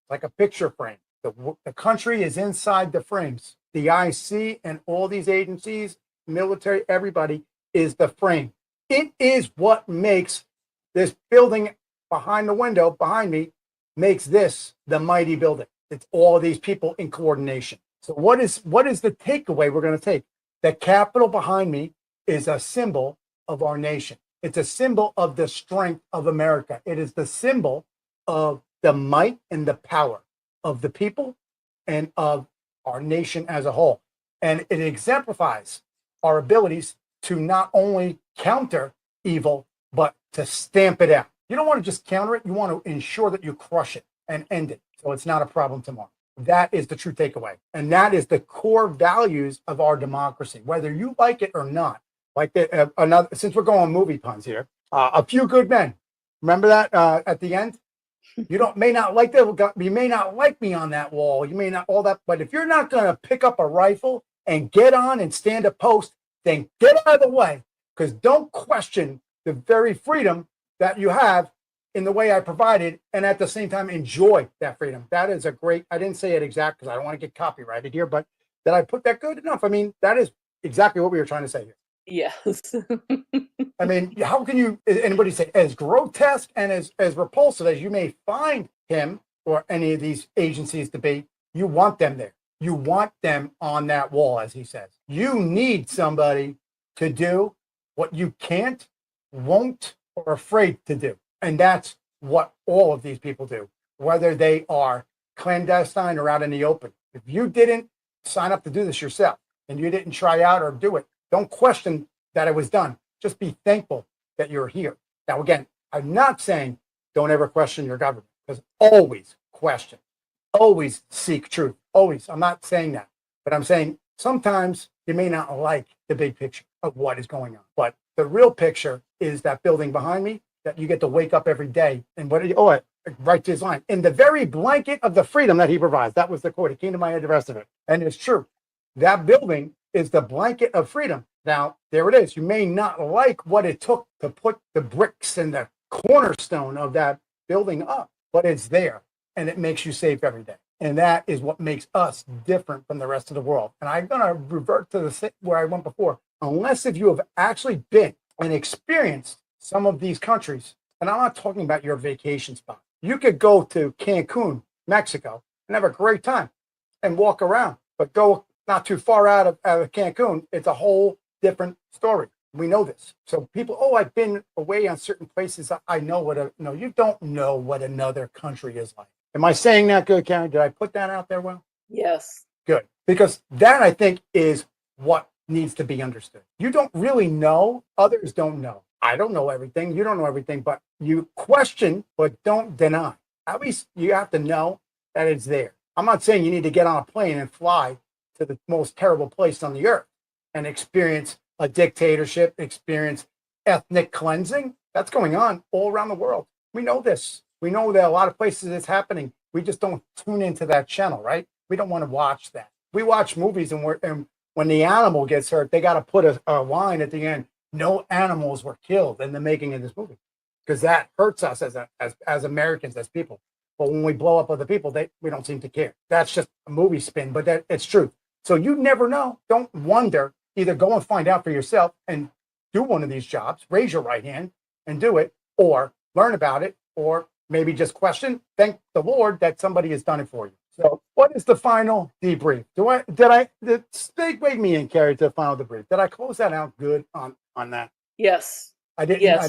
like a picture frame. The country is inside the frames. The IC and all these agencies, military, everybody is the frame. It is what makes this building behind the window, behind me, makes this the mighty building. It's all these people in coordination. So what is the takeaway we're going to take? The Capitol behind me is a symbol of our nation. It's a symbol of the strength of America. It is the symbol of the might and the power of the people and of our nation as a whole. And it exemplifies our abilities to not only counter evil, but to stamp it out. You don't want to just counter it. You want to ensure that you crush it and end it, so it's not a problem tomorrow. That is the true takeaway. And that is the core values of our democracy, whether you like it or not. Like another, since we're going movie puns here, A Few Good Men. Remember that at the end? May not like that. You may not like me on that wall. You may not all that. But if you're not going to pick up a rifle and get on and stand a post, then get out of the way, because don't question the very freedom that you have in the way I provided, and at the same time enjoy that freedom. That is a great, I didn't say it exact because I don't want to get copyrighted here, but did I put that good enough? I mean, that is exactly what we were trying to say here. Yes. I mean, how can you, anybody say, as grotesque and as repulsive as you may find him or any of these agencies to be, you want them there. You want them on that wall, as he says. You need somebody to do what you can't, won't, or afraid to do. And that's what all of these people do, whether they are clandestine or out in the open. If you didn't sign up to do this yourself and you didn't try out or do it, don't question that it was done. Just be thankful that you're here. Now, again, I'm not saying don't ever question your government, because always question, always seek truth, always. I'm not saying that, but I'm saying sometimes you may not like the big picture of what is going on. But the real picture is that building behind me that you get to wake up every day. And what did you, I write this line, in the very blanket of the freedom that he provides. That was the quote. It came to my head, the rest of it. And it's true. That building is the blanket of freedom. Now, there it is. You may not like what it took to put the bricks and the cornerstone of that building up, but it's there, and it makes you safe every day. And that is what makes us different from the rest of the world. And I'm going to revert to where I went before. Unless if you have actually been and experienced some of these countries, and I'm not talking about your vacation spot. You could go to Cancun, Mexico, and have a great time and walk around, but go not too far out of Cancun. It's a whole different story. We know this. So people, I've been away on certain places. I know no, you don't know what another country is like. Am I saying that good, Karen? Did I put that out there well? Yes. Good. Because that, I think, is what needs to be understood. You don't really know. Others don't know. I don't know everything. You don't know everything, but you question, but don't deny. At least you have to know that it's there. I'm not saying you need to get on a plane and fly to the most terrible place on the earth and experience a dictatorship, experience ethnic cleansing. That's going on all around the world. We know this. We know that a lot of places it's happening. We just don't tune into that channel, right? We don't want to watch that. We watch movies and when the animal gets hurt, they got to put a line at the end. No animals were killed in the making of this movie, because that hurts us as Americans, as people. But when we blow up other people, we don't seem to care. That's just a movie spin, but it's true. So you never know. Don't wonder. Either go and find out for yourself and do one of these jobs, raise your right hand and do it, or learn about it, or maybe just question. Thank the Lord that somebody has done it for you. So what is the final debrief? Wait me in, Carrie, to the final debrief. Did I close that out good on that? Yes. I didn't. Yes. I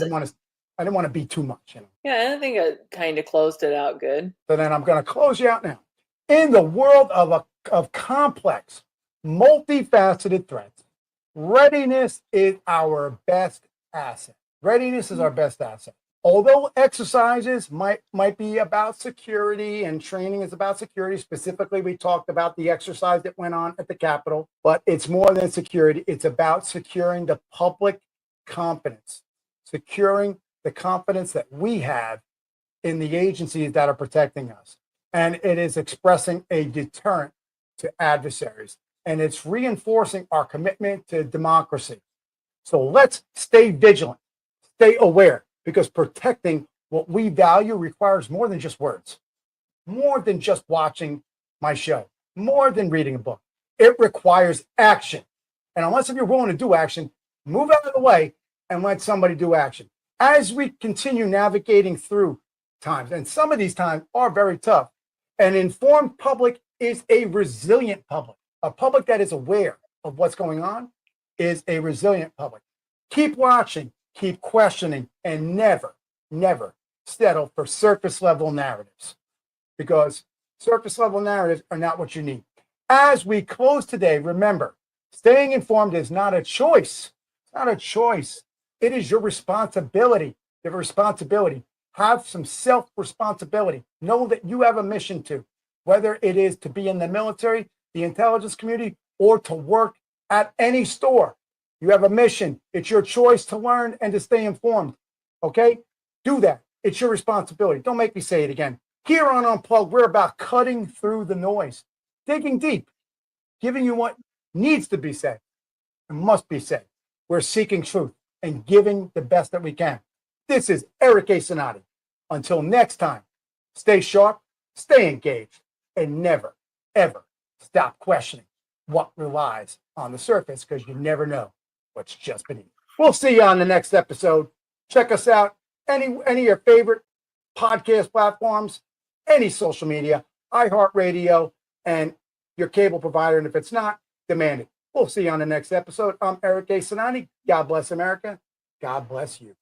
didn't want to be too much. Yeah, I think I kind of closed it out good. So then I'm going to close you out now. In the world of complex, multifaceted threats, readiness is our best asset. Readiness is our best asset. Although exercises might be about security and training is about security, specifically we talked about the exercise that went on at the Capitol, but it's more than security. It's about securing the public confidence, securing the confidence that we have in the agencies that are protecting us. And it is expressing a deterrent to adversaries. And it's reinforcing our commitment to democracy. So let's stay vigilant, stay aware, because protecting what we value requires more than just words, more than just watching my show, more than reading a book. It requires action. And unless if you're willing to do action, move out of the way and let somebody do action. As we continue navigating through times, and some of these times are very tough, an informed public is a resilient public. A public that is aware of what's going on is a resilient public. Keep watching, keep questioning, and never, never settle for surface level narratives, because surface level narratives are not what you need. As we close today, remember, staying informed is not a choice. It's not a choice. It is your responsibility. You have a responsibility. Have some self-responsibility. Know that you have a mission to, whether it is to be in the military, the intelligence community, or to work at any store. You have a mission. It's your choice to learn and to stay informed. Okay? Do that. It's your responsibility. Don't make me say it again. Here on Unplugged, we're about cutting through the noise, digging deep, giving you what needs to be said and must be said. We're seeking truth and giving the best that we can. This is Eric A. Cinotti. Until next time, stay sharp, stay engaged, and never, ever stop questioning what relies on the surface, because you never know what's just beneath. We'll see you on the next episode. Check us out. Any of your favorite podcast platforms, any social media, iHeartRadio, and your cable provider. And if it's not, demand it. We'll see you on the next episode. I'm Eric A. Cinotti. God bless America. God bless you.